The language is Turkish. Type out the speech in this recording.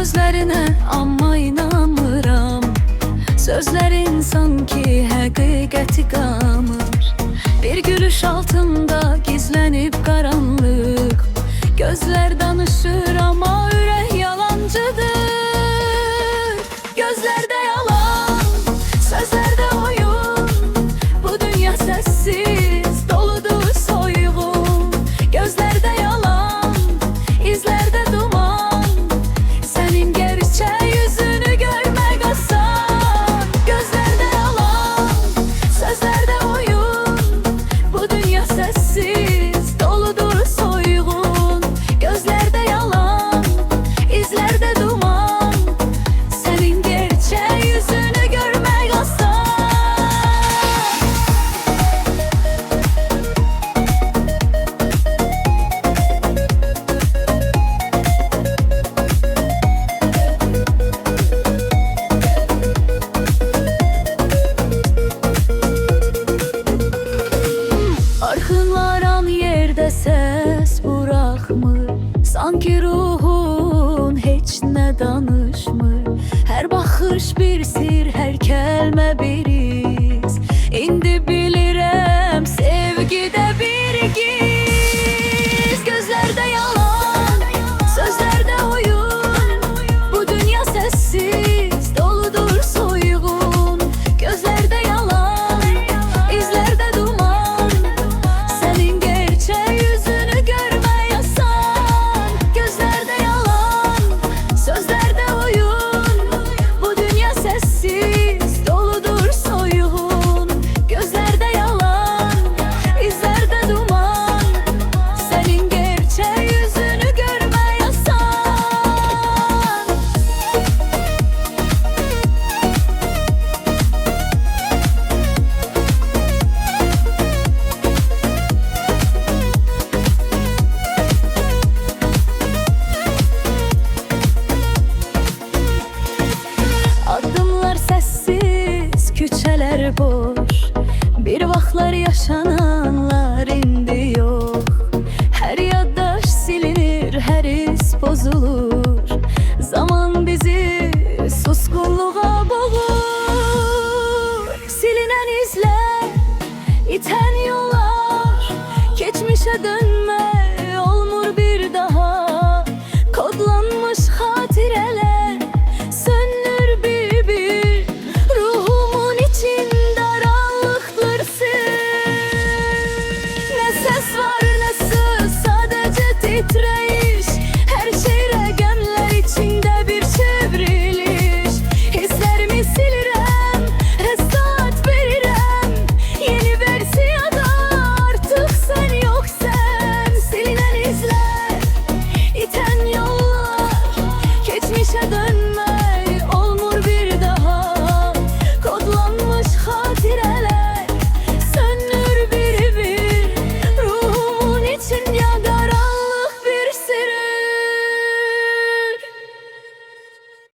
sözlerine amma inanmıram. Sözlerin sanki həqiqəti qamır. Bir gülüş altında gizlenip karanlık. Gözler danışır ama ürək yalancıdır. Gözlerde yalan, sözlerde oyun. Bu dünya sessiz, doludur soygun. Gözlerde yalan, izlerde duman. Senin gerçek yüzünü görmek asan. Gözlerde yalan, sözlerde oyun. Bu dünya sessiz, doludur soygun. Gözlerde yalan, izlerde duman. Senin gerçek yüzünü görmek asan. Arxınlaran yerde ses bırakmır. Sanki ruhun heç ne danışmır. Her baxış bir sir, her kelime bir